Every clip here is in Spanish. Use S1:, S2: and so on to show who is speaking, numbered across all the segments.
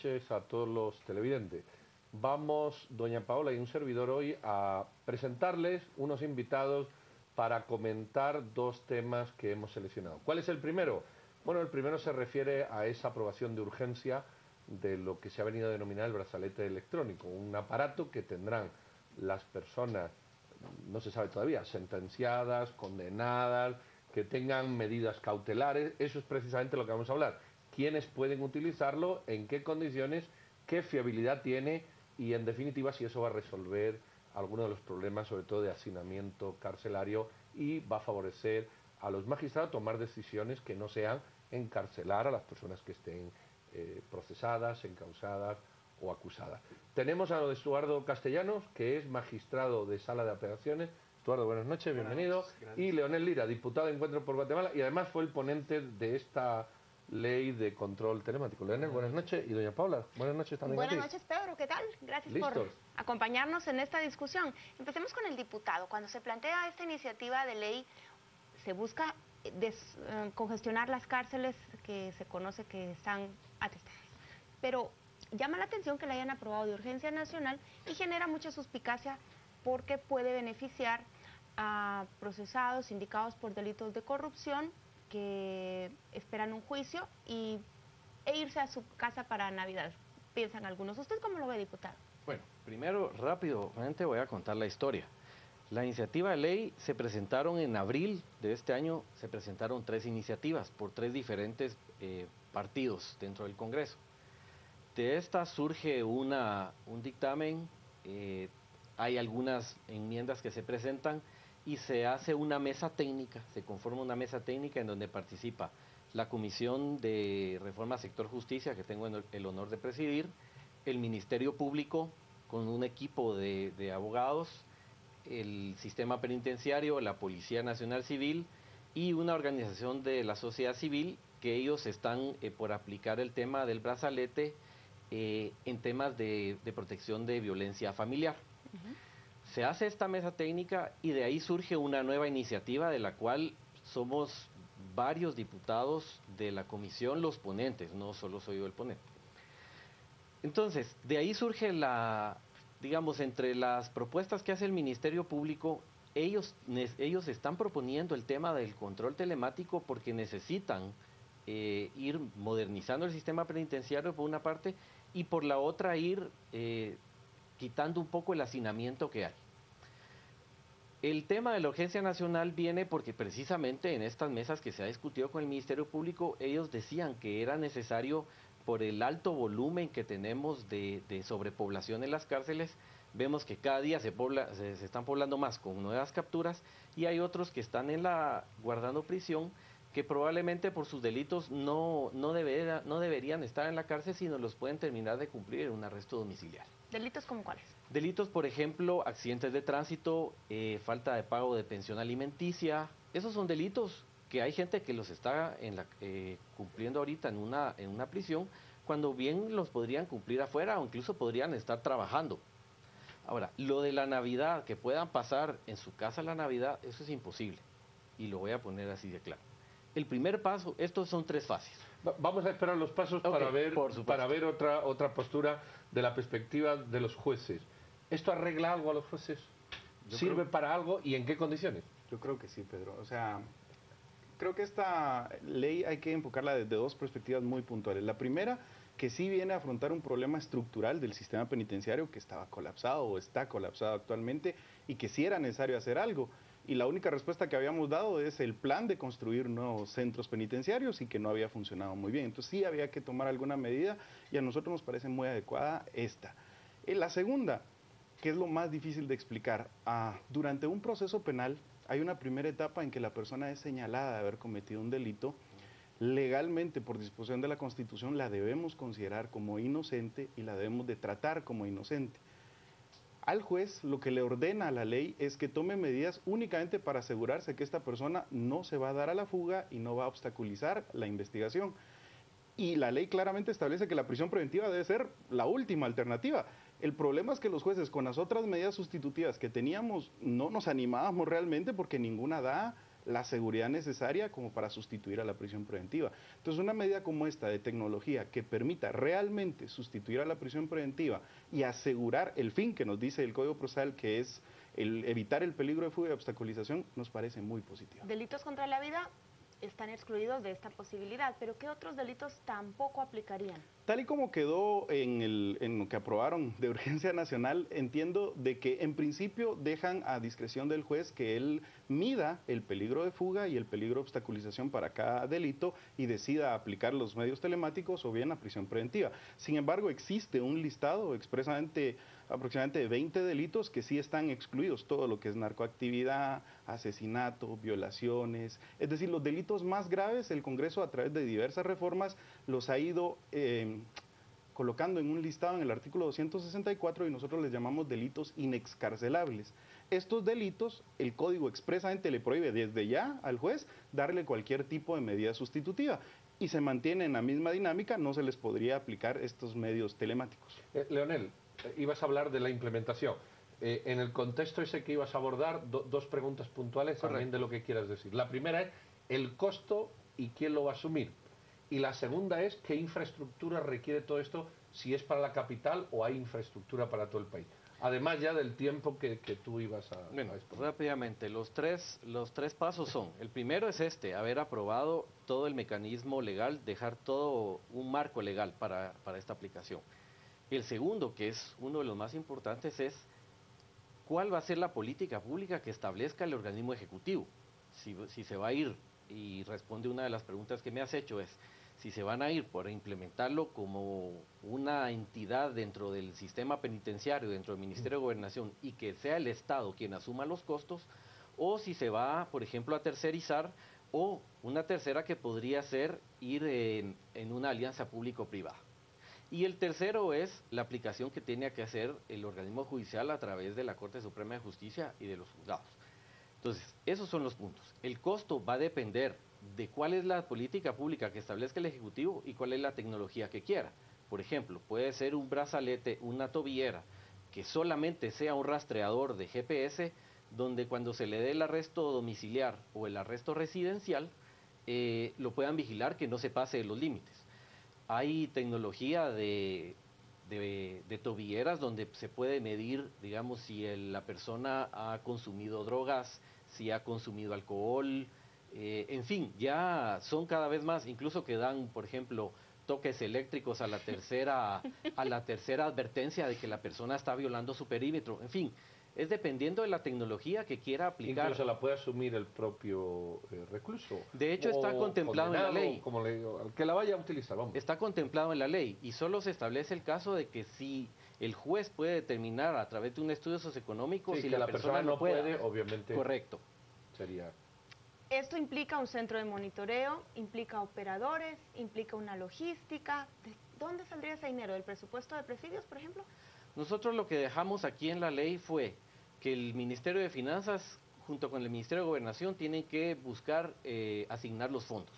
S1: noches a todos los televidentes. Vamos, doña Paola y un servidor hoy, a presentarles unos invitados para comentar dos temas que hemos seleccionado. ¿Cuál es el primero? Bueno, el primero se refiere a esa aprobación de urgencia de lo que se ha venido a denominar el brazalete electrónico, un aparato que tendrán las personas, no se sabe todavía, sentenciadas, condenadas, que tengan medidas cautelares. Eso es precisamente lo que vamos a hablar. ¿Quiénes pueden utilizarlo? ¿En qué condiciones? ¿Qué fiabilidad tiene? Y en definitiva, si eso va a resolver algunos de los problemas, sobre todo de hacinamiento carcelario, y va a favorecer a los magistrados a tomar decisiones que no sean encarcelar a las personas que estén procesadas, encausadas o acusadas. Tenemos a Estuardo Castellanos, que es magistrado de Sala de Apelaciones. Estuardo, buenas noches, bienvenido. Y Leonel Lira, diputado de Encuentro por Guatemala, y además fue el ponente de esta ley de control telemático. Leonel, buenas noches. Y doña Paula, buenas noches también.
S2: Buenas noches, Pedro, ¿qué tal? Gracias por acompañarnos en esta discusión. Empecemos con el diputado. Cuando se plantea esta iniciativa de ley, se busca congestionar las cárceles que se conoce que están atestadas. Pero llama la atención que la hayan aprobado de urgencia nacional y genera mucha suspicacia porque puede beneficiar a procesados indicados por delitos de corrupción que esperan un juicio e irse a su casa para Navidad, piensan algunos. ¿Usted cómo lo ve, diputado?
S3: Bueno, primero, rápidamente voy a contar la historia. La iniciativa de ley se presentaron en abril de este año, se presentaron 3 iniciativas por 3 diferentes partidos dentro del Congreso. De esta surge un dictamen, hay algunas enmiendas que se presentan y se hace una mesa técnica, se conforma una mesa técnica en donde participa la Comisión de Reforma Sector Justicia, que tengo el honor de presidir, el Ministerio Público con un equipo de abogados, el Sistema Penitenciario, la Policía Nacional Civil y una organización de la sociedad civil que ellos están por aplicar el tema del brazalete en temas de protección de violencia familiar. Se hace esta mesa técnica y de ahí surge una nueva iniciativa de la cual somos varios diputados de la comisión los ponentes, no solo soy yo el ponente. Entonces, de ahí surge digamos, entre las propuestas que hace el Ministerio Público, ellos están proponiendo el tema del control telemático porque necesitan ir modernizando el sistema penitenciario por una parte y por la otra ir quitando un poco el hacinamiento que hay. El tema de la urgencia nacional viene porque precisamente en estas mesas que se ha discutido con el Ministerio Público, ellos decían que era necesario por el alto volumen que tenemos de sobrepoblación en las cárceles. Vemos que cada día se están poblando más con nuevas capturas y hay otros que están guardando prisión que probablemente por sus delitos no deberían estar en la cárcel, sino los pueden terminar de cumplir en un arresto domiciliario.
S2: ¿Delitos como cuáles?
S3: Delitos, por ejemplo, accidentes de tránsito, falta de pago de pensión alimenticia. Esos son delitos que hay gente que los está cumpliendo ahorita en una prisión, cuando bien los podrían cumplir afuera o incluso podrían estar trabajando. Ahora, lo de la Navidad, que puedan pasar en su casa la Navidad, eso es imposible. Y lo voy a poner así de claro. El primer paso, estos son 3 fases.
S1: Vamos a esperar los pasos para ver otra postura de la perspectiva de los jueces. ¿Esto arregla algo a los jueces? ¿Sirve para algo y en qué condiciones?
S4: Yo creo que sí, Pedro. O sea, creo que esta ley hay que enfocarla desde 2 perspectivas muy puntuales. La primera, que sí viene a afrontar un problema estructural del sistema penitenciario que estaba colapsado o está colapsado actualmente y que sí era necesario hacer algo. Y la única respuesta que habíamos dado es el plan de construir nuevos centros penitenciarios y que no había funcionado muy bien. Entonces sí había que tomar alguna medida y a nosotros nos parece muy adecuada esta. La segunda, que es lo más difícil de explicar, durante un proceso penal hay una primera etapa en que la persona es señalada de haber cometido un delito. Legalmente, por disposición de la Constitución, la debemos considerar como inocente y la debemos de tratar como inocente. Al juez lo que le ordena a la ley es que tome medidas únicamente para asegurarse que esta persona no se va a dar a la fuga y no va a obstaculizar la investigación. Y la ley claramente establece que la prisión preventiva debe ser la última alternativa. El problema es que los jueces con las otras medidas sustitutivas que teníamos no nos animábamos realmente porque ninguna da la seguridad necesaria como para sustituir a la prisión preventiva. Entonces, una medida como esta de tecnología que permita realmente sustituir a la prisión preventiva y asegurar el fin que nos dice el Código Procesal, que es evitar el peligro de fuga y obstaculización, nos parece muy positiva.
S2: Delitos contra la vida están excluidos de esta posibilidad, pero ¿qué otros delitos tampoco aplicarían?
S4: Tal y como quedó en lo que aprobaron de urgencia nacional, entiendo de que en principio dejan a discreción del juez que él mida el peligro de fuga y el peligro de obstaculización para cada delito y decida aplicar los medios telemáticos o bien la prisión preventiva. Sin embargo, existe un listado expresamente aproximadamente de 20 delitos que sí están excluidos, todo lo que es narcoactividad, asesinato, violaciones, es decir, los delitos más graves, el Congreso a través de diversas reformas los ha ido colocando en un listado en el artículo 264 y nosotros les llamamos delitos inexcarcelables. Estos delitos, el Código expresamente le prohíbe desde ya al juez darle cualquier tipo de medida sustitutiva y se mantiene en la misma dinámica, no se les podría aplicar estos medios telemáticos.
S1: Leonel, ibas a hablar de la implementación. En el contexto ese que ibas a abordar, dos preguntas puntuales también de lo que quieras decir. La primera es el costo y quién lo va a asumir. Y la segunda es qué infraestructura requiere todo esto, si es para la capital o hay infraestructura para todo el país. Además ya del tiempo que tú ibas a exponer.
S3: Rápidamente, los tres pasos son, el primero es haber aprobado todo el mecanismo legal, dejar todo un marco legal para esta aplicación. El segundo, que es uno de los más importantes, es cuál va a ser la política pública que establezca el organismo ejecutivo. Si se va a ir, y responde una de las preguntas que me has hecho, es si se van a ir por implementarlo como una entidad dentro del sistema penitenciario, dentro del Ministerio de Gobernación, y que sea el Estado quien asuma los costos, o si se va, por ejemplo, a tercerizar, o una tercera que podría ser ir en una alianza público-privada. Y el tercero es la aplicación que tiene que hacer el organismo judicial a través de la Corte Suprema de Justicia y de los juzgados. Entonces, esos son los puntos. El costo va a depender de cuál es la política pública que establezca el Ejecutivo y cuál es la tecnología que quiera. Por ejemplo, puede ser un brazalete, una tobillera, que solamente sea un rastreador de GPS, donde cuando se le dé el arresto domiciliar o el arresto residencial, lo puedan vigilar que no se pase de los límites. Hay tecnología de tobilleras donde se puede medir, digamos, si la persona ha consumido drogas, si ha consumido alcohol, en fin, ya son cada vez más, incluso que dan, por ejemplo, toques eléctricos a la tercera advertencia de que la persona está violando su perímetro, en fin, es dependiendo de la tecnología que quiera aplicar.
S1: Incluso la puede asumir el propio recluso.
S3: De hecho, está contemplado en la ley.
S1: Como le digo, al que la vaya a utilizar, vamos.
S3: Está contemplado en la ley y solo se establece el caso de que si el juez puede determinar a través de un estudio socioeconómico si la persona no puede,
S1: obviamente.
S3: Correcto.
S1: Sería.
S2: Esto implica un centro de monitoreo, implica operadores, implica una logística. ¿De dónde saldría ese dinero? ¿Del presupuesto de presidios, por ejemplo?
S3: Nosotros lo que dejamos aquí en la ley fue que el Ministerio de Finanzas junto con el Ministerio de Gobernación tienen que buscar asignar los fondos.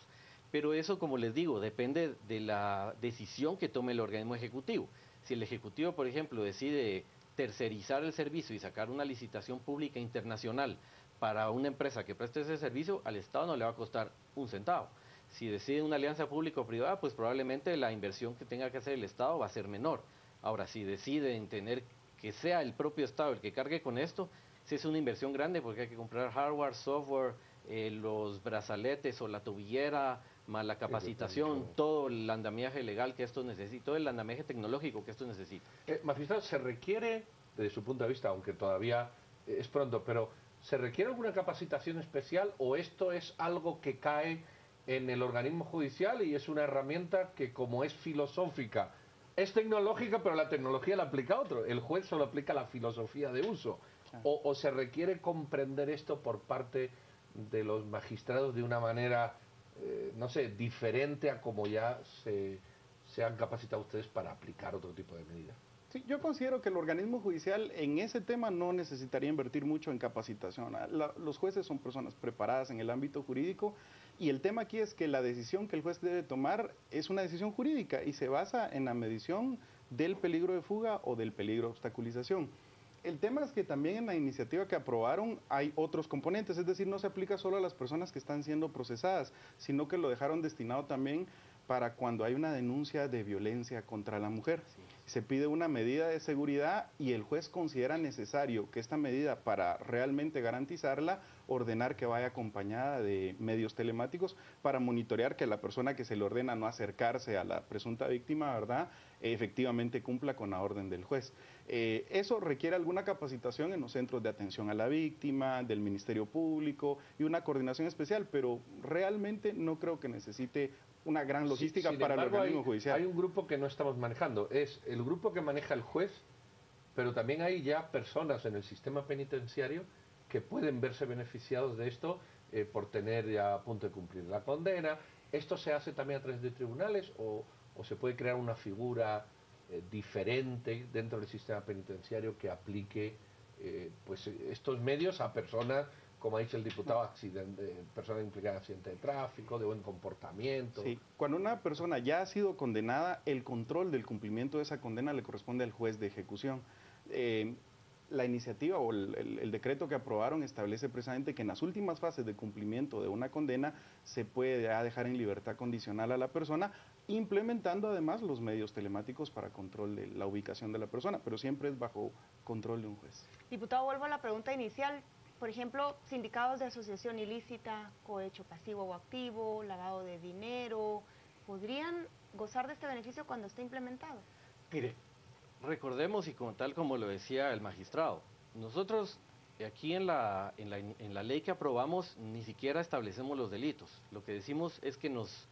S3: Pero eso, como les digo, depende de la decisión que tome el organismo ejecutivo. Si el ejecutivo, por ejemplo, decide tercerizar el servicio y sacar una licitación pública internacional para una empresa que preste ese servicio, al Estado no le va a costar un centavo. Si decide una alianza público-privada, pues probablemente la inversión que tenga que hacer el Estado va a ser menor. Ahora, si deciden tener que sea el propio Estado el que cargue con esto, sí es una inversión grande porque hay que comprar hardware, software, los brazaletes o la tobillera, más la capacitación, todo el andamiaje legal que esto necesita, todo el andamiaje tecnológico que esto necesita.
S1: Magistrado, ¿se requiere, desde su punto de vista, aunque todavía es pronto, pero ¿se requiere alguna capacitación especial o esto es algo que cae en el organismo judicial y es una herramienta que, como es filosófica, es tecnológica, pero la tecnología la aplica otro? El juez solo aplica la filosofía de uso. ¿O se requiere comprender esto por parte de los magistrados de una manera, no sé, diferente a como ya se han capacitado ustedes para aplicar otro tipo de medidas?
S4: Sí, yo considero que el organismo judicial en ese tema no necesitaría invertir mucho en capacitación. Los jueces son personas preparadas en el ámbito jurídico y el tema aquí es que la decisión que el juez debe tomar es una decisión jurídica y se basa en la medición del peligro de fuga o del peligro de obstaculización. El tema es que también en la iniciativa que aprobaron hay otros componentes, es decir, no se aplica solo a las personas que están siendo procesadas, sino que lo dejaron destinado también para cuando hay una denuncia de violencia contra la mujer. Sí. Se pide una medida de seguridad y el juez considera necesario que esta medida, para realmente garantizarla, ordenar que vaya acompañada de medios telemáticos para monitorear que la persona que se le ordena no acercarse a la presunta víctima, ¿verdad?, efectivamente cumpla con la orden del juez. Eso requiere alguna capacitación en los centros de atención a la víctima, del Ministerio Público y una coordinación especial, pero realmente no creo que necesite una gran logística para el organismo judicial.
S1: Hay un grupo que no estamos manejando, es el grupo que maneja el juez, pero también hay ya personas en el sistema penitenciario que pueden verse beneficiados de esto por tener ya a punto de cumplir la condena. ¿Esto se hace también a través de tribunales o se puede crear una figura diferente dentro del sistema penitenciario que aplique pues estos medios a personas, como ha dicho el diputado, personas implicadas en accidente de tráfico, de buen comportamiento?
S4: Sí, cuando una persona ya ha sido condenada, el control del cumplimiento de esa condena le corresponde al juez de ejecución. La iniciativa o el decreto que aprobaron establece precisamente que en las últimas fases de cumplimiento de una condena se puede ya dejar en libertad condicional a la persona, implementando además los medios telemáticos para control de la ubicación de la persona, pero siempre es bajo control de un juez.
S2: Diputado, vuelvo a la pregunta inicial. Por ejemplo, sindicados de asociación ilícita, cohecho pasivo o activo, lavado de dinero, ¿podrían gozar de este beneficio cuando esté implementado?
S3: Mire, recordemos, y tal como lo decía el magistrado, nosotros aquí en la ley que aprobamos ni siquiera establecemos los delitos. Lo que decimos es que nos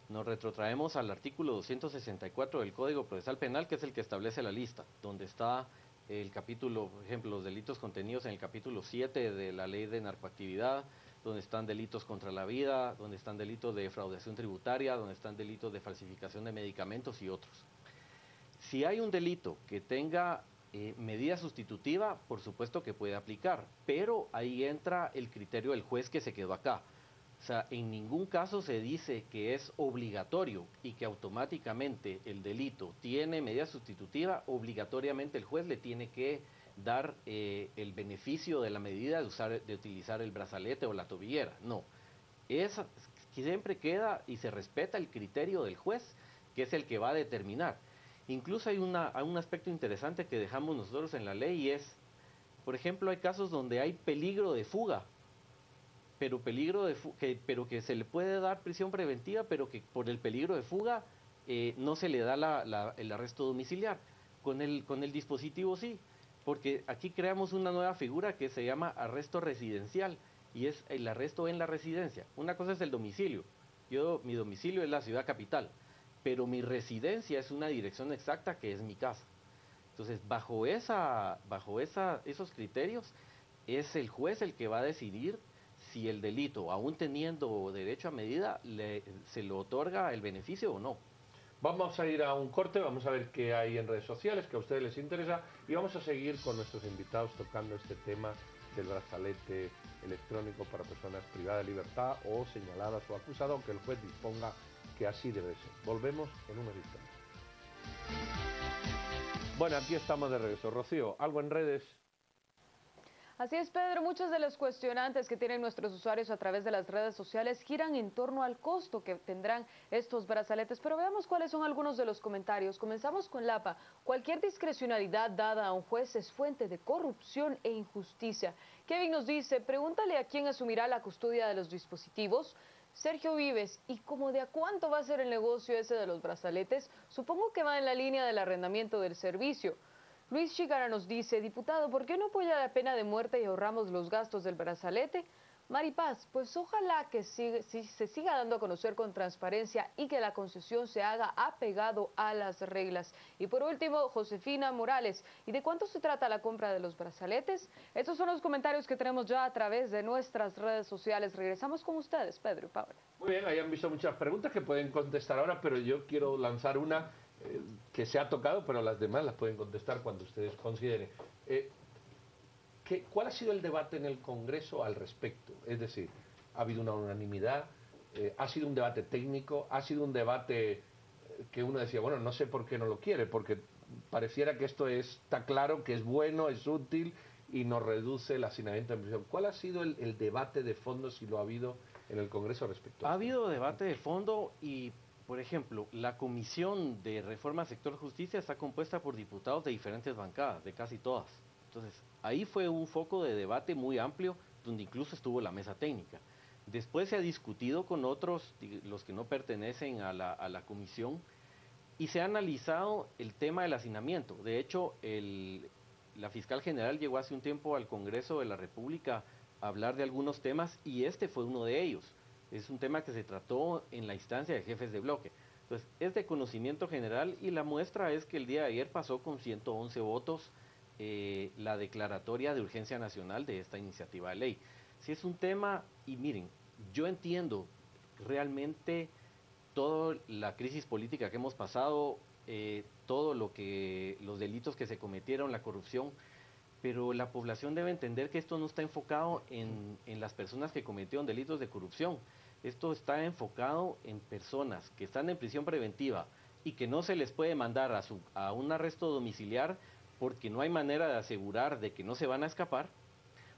S3: retrotraemos al artículo 264 del Código Procesal Penal, que es el que establece la lista, donde está el capítulo, por ejemplo, los delitos contenidos en el capítulo 7 de la ley de narcoactividad, donde están delitos contra la vida, donde están delitos de defraudación tributaria, donde están delitos de falsificación de medicamentos y otros. Si hay un delito que tenga medida sustitutiva, por supuesto que puede aplicar, pero ahí entra el criterio del juez que se quedó acá. O sea, en ningún caso se dice que es obligatorio y que automáticamente el delito tiene medida sustitutiva, obligatoriamente el juez le tiene que dar el beneficio de la medida de utilizar el brazalete o la tobillera. No, siempre queda y se respeta el criterio del juez, que es el que va a determinar. Incluso hay un aspecto interesante que dejamos nosotros en la ley y es, por ejemplo, hay casos donde hay peligro de fuga, pero que se le puede dar prisión preventiva, pero que por el peligro de fuga no se le da el arresto domiciliar. Con el dispositivo sí, porque aquí creamos una nueva figura que se llama arresto residencial y es el arresto en la residencia. Una cosa es el domicilio. Mi domicilio es la ciudad capital, pero mi residencia es una dirección exacta que es mi casa. Entonces, bajo esos criterios, es el juez el que va a decidir si el delito, aún teniendo derecho a medida, se le otorga el beneficio o no.
S1: Vamos a ir a un corte, vamos a ver qué hay en redes sociales, que a ustedes les interesa, y vamos a seguir con nuestros invitados tocando este tema del brazalete electrónico para personas privadas de libertad o señaladas o acusadas, aunque el juez disponga que así debe ser. Volvemos en unos instantes. Bueno, aquí estamos de regreso. Rocío, ¿algo en redes?
S5: Así es, Pedro, muchos de los cuestionantes que tienen nuestros usuarios a través de las redes sociales giran en torno al costo que tendrán estos brazaletes, pero veamos cuáles son algunos de los comentarios. Comenzamos con Lapa. Cualquier discrecionalidad dada a un juez es fuente de corrupción e injusticia. Kevin nos dice, pregúntale a quién asumirá la custodia de los dispositivos. Sergio Vives, ¿y cómo de a cuánto va a ser el negocio ese de los brazaletes? Supongo que va en la línea del arrendamiento del servicio. Luis Chigara nos dice, diputado, ¿por qué no apoya la pena de muerte y ahorramos los gastos del brazalete? Maripaz, pues ojalá que se siga dando a conocer con transparencia y que la concesión se haga apegado a las reglas. Y por último, Josefina Morales, ¿y de cuánto se trata la compra de los brazaletes? Estos son los comentarios que tenemos ya a través de nuestras redes sociales. Regresamos con ustedes, Pedro y Paula.
S1: Muy bien, ahí han visto muchas preguntas que pueden contestar ahora, pero yo quiero lanzar una que se ha tocado, pero las demás las pueden contestar cuando ustedes consideren. ¿Cuál ha sido el debate en el Congreso al respecto? Es decir, ¿ha habido una unanimidad? ¿Ha sido un debate técnico? ¿Ha sido un debate que uno decía, bueno, no sé por qué no lo quiere, porque pareciera que esto está claro, que es bueno, es útil y nos reduce el hacinamiento en prisión. ¿Cuál ha sido el debate de fondo, si lo ha habido, en el Congreso respecto a
S3: Ha
S1: esto?
S3: habido debate de fondo y, por ejemplo, la Comisión de Reforma al Sector Justicia está compuesta por diputados de diferentes bancadas, de casi todas. Entonces, ahí fue un foco de debate muy amplio, donde incluso estuvo la mesa técnica. Después se ha discutido con otros, los que no pertenecen a la comisión, y se ha analizado el tema del hacinamiento. De hecho, la fiscal general llegó hace un tiempo al Congreso de la República a hablar de algunos temas y este fue uno de ellos. Es un tema que se trató en la instancia de jefes de bloque. Entonces, es de conocimiento general y la muestra es que el día de ayer pasó con 111 votos la declaratoria de urgencia nacional de esta iniciativa de ley. Si es un tema, y miren, yo entiendo realmente toda la crisis política que hemos pasado, todo los delitos que se cometieron, la corrupción, pero la población debe entender que esto no está enfocado en las personas que cometieron delitos de corrupción. Esto está enfocado en personas que están en prisión preventiva y que no se les puede mandar a un arresto domiciliar porque no hay manera de asegurar de que no se van a escapar,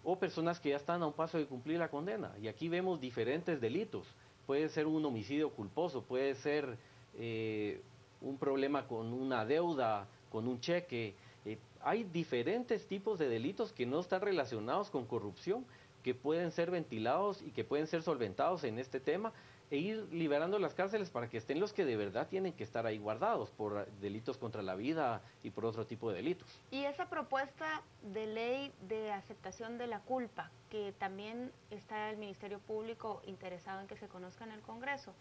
S3: o personas que ya están a un paso de cumplir la condena. Y aquí vemos diferentes delitos. Puede ser un homicidio culposo, puede ser un problema con una deuda, con un cheque. Hay diferentes tipos de delitos que no están relacionados con corrupción, que pueden ser ventilados y que pueden ser solventados en este tema e ir liberando las cárceles para que estén los que de verdad tienen que estar ahí guardados por delitos contra la vida y por otro tipo de delitos.
S2: Y esa propuesta de ley de aceptación de la culpa, que también está el Ministerio Público interesado en que se conozca en el Congreso,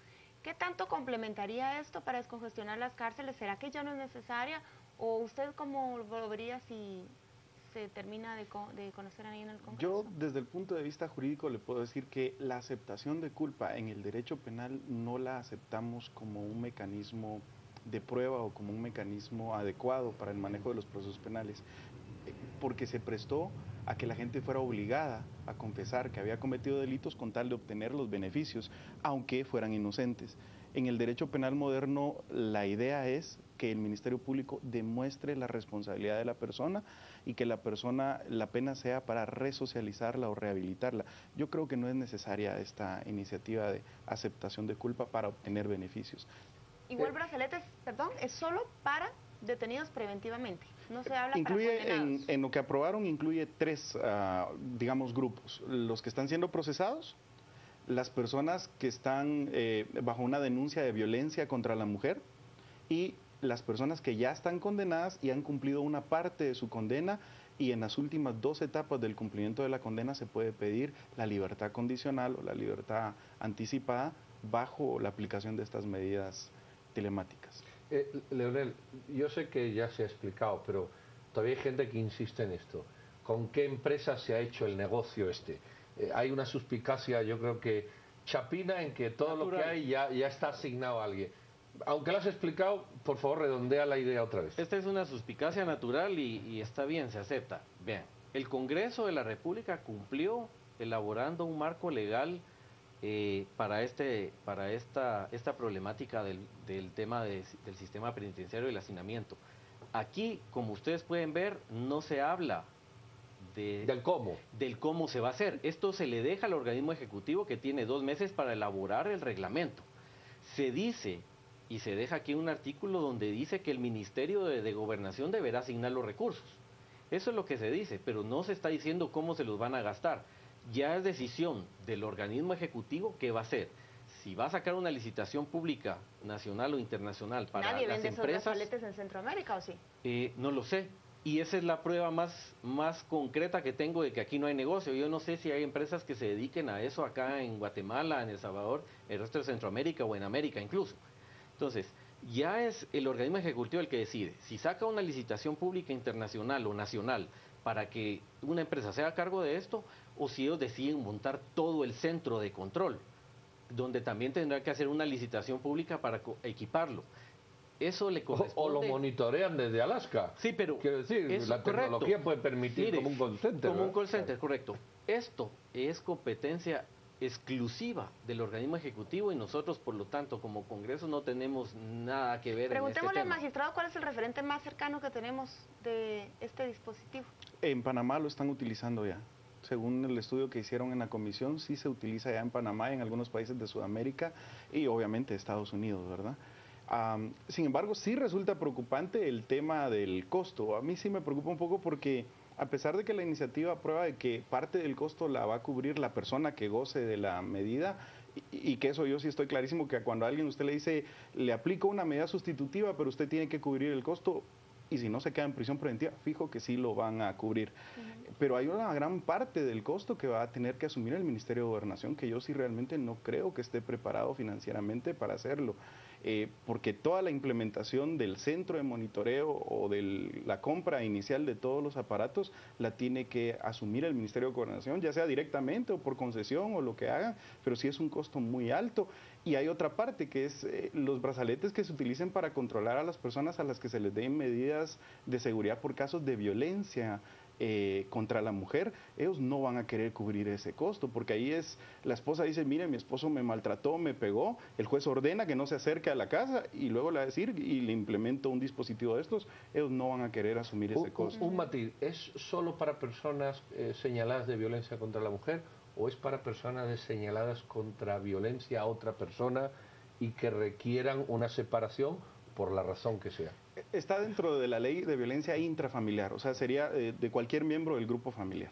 S2: ¿qué tanto complementaría esto para descongestionar las cárceles? ¿Será que ya no es necesaria? ¿O usted cómo lo vería si se termina de conocer ahí en el Congreso?
S4: Yo, desde el punto de vista jurídico, le puedo decir que la aceptación de culpa en el derecho penal no la aceptamos como un mecanismo de prueba o como un mecanismo adecuado para el manejo de los procesos penales, porque se prestó a que la gente fuera obligada a confesar que había cometido delitos con tal de obtener los beneficios, aunque fueran inocentes. En el derecho penal moderno, la idea es que el Ministerio Público demuestre la responsabilidad de la persona y que la pena sea para resocializarla o rehabilitarla. Yo creo que no es necesaria esta iniciativa de aceptación de culpa para obtener beneficios.
S2: Igual brazaletes, perdón, es solo para detenidos preventivamente. No se habla
S4: incluye
S2: para condenados.
S4: en lo que aprobaron incluye tres, digamos, grupos: los que están siendo procesados, las personas que están bajo una denuncia de violencia contra la mujer y las personas que ya están condenadas y han cumplido una parte de su condena, y en las últimas 2 etapas del cumplimiento de la condena se puede pedir la libertad condicional o la libertad anticipada bajo la aplicación de estas medidas telemáticas.
S1: Leonel, yo sé que ya se ha explicado, pero todavía hay gente que insiste en esto. ¿Con qué empresa se ha hecho el negocio este? Hay una suspicacia, yo creo que chapina, en que todo lo que hay ya está asignado a alguien. Aunque lo has explicado, por favor, redondea la idea otra vez.
S3: Esta es una suspicacia natural y está bien, se acepta. Vean, el Congreso de la República cumplió elaborando un marco legal para esta problemática del tema del sistema penitenciario y el hacinamiento. Aquí, como ustedes pueden ver, no se habla del cómo se va a hacer. Esto se le deja al organismo ejecutivo, que tiene 2 meses para elaborar el reglamento. Se dice, y se deja aquí un artículo donde dice que el Ministerio de Gobernación deberá asignar los recursos. Eso es lo que se dice, pero no se está diciendo cómo se los van a gastar. Ya es decisión del organismo ejecutivo qué va a hacer. Si va a sacar una licitación pública nacional o internacional para
S2: ¿Nadie
S3: las
S2: vende
S3: empresas,
S2: esos brazaletes en Centroamérica o sí?
S3: No lo sé. Y esa es la prueba más concreta que tengo de que aquí no hay negocio. Yo no sé si hay empresas que se dediquen a eso acá en Guatemala, en El Salvador, el resto de Centroamérica o en América incluso. Entonces, ya es el organismo ejecutivo el que decide. Si saca una licitación pública internacional o nacional para que una empresa se haga cargo de esto, o si ellos deciden montar todo el centro de control, donde también tendrá que hacer una licitación pública para equiparlo. Eso le corresponde.
S1: O lo monitorean desde Alaska.
S3: Sí, pero
S1: quiero decir, la tecnología puede permitir como un call center.
S3: Como un call center, correcto. Esto es competencia exclusiva del organismo ejecutivo y nosotros, por lo tanto, como Congreso no tenemos nada que ver en este
S2: Preguntémosle al
S3: tema.
S2: magistrado cuál es el referente más cercano que tenemos de este dispositivo.
S4: En Panamá lo están utilizando ya. Según el estudio que hicieron en la comisión, sí se utiliza ya en Panamá, en algunos países de Sudamérica y obviamente Estados Unidos, ¿verdad? Sin embargo, sí resulta preocupante el tema del costo. A mí sí me preocupa un poco porque a pesar de que la iniciativa aprueba de que parte del costo la va a cubrir la persona que goce de la medida, y que eso yo sí estoy clarísimo, que cuando a alguien usted le dice, le aplico una medida sustitutiva, pero usted tiene que cubrir el costo, y si no se queda en prisión preventiva, fijo que sí lo van a cubrir. Pero hay una gran parte del costo que va a tener que asumir el Ministerio de Gobernación, que yo sí realmente no creo que esté preparado financieramente para hacerlo. Porque toda la implementación del centro de monitoreo o de la compra inicial de todos los aparatos la tiene que asumir el Ministerio de Gobernación, ya sea directamente o por concesión o lo que hagan, pero sí es un costo muy alto. Y hay otra parte que es los brazaletes que se utilicen para controlar a las personas a las que se les den medidas de seguridad por casos de violencia contra la mujer. Ellos no van a querer cubrir ese costo, porque ahí es, la esposa dice, mire, mi esposo me maltrató, me pegó, el juez ordena que no se acerque a la casa y luego le va a decir y le implemento un dispositivo de estos, ellos no van a querer asumir ese costo.
S1: Un matiz, ¿es solo para personas señaladas de violencia contra la mujer o es para personas señaladas contra violencia a otra persona y que requieran una separación por la razón que sea?
S4: Está dentro de la ley de violencia intrafamiliar, o sea, sería de cualquier miembro del grupo familiar.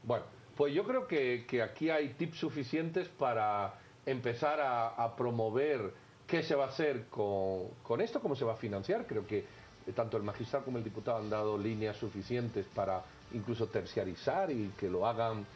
S1: Bueno, pues yo creo que aquí hay tips suficientes para empezar a promover qué se va a hacer con esto, cómo se va a financiar. Creo que tanto el magistrado como el diputado han dado líneas suficientes para incluso terciarizar y que lo hagan,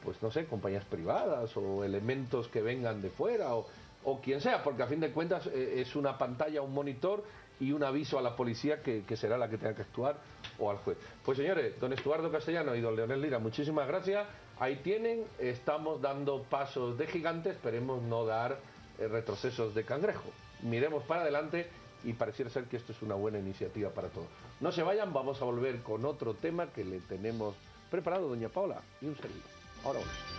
S1: pues no sé, compañías privadas o elementos que vengan de fuera o quien sea, porque a fin de cuentas es una pantalla, un monitor y un aviso a la policía que será la que tenga que actuar o al juez. Pues señores, don Estuardo Castellano y don Leonel Lira, muchísimas gracias. Ahí tienen, estamos dando pasos de gigante, esperemos no dar retrocesos de cangrejo. Miremos para adelante y pareciera ser que esto es una buena iniciativa para todos. No se vayan, vamos a volver con otro tema que le tenemos preparado doña Paula y un servidor. Ahora vamos.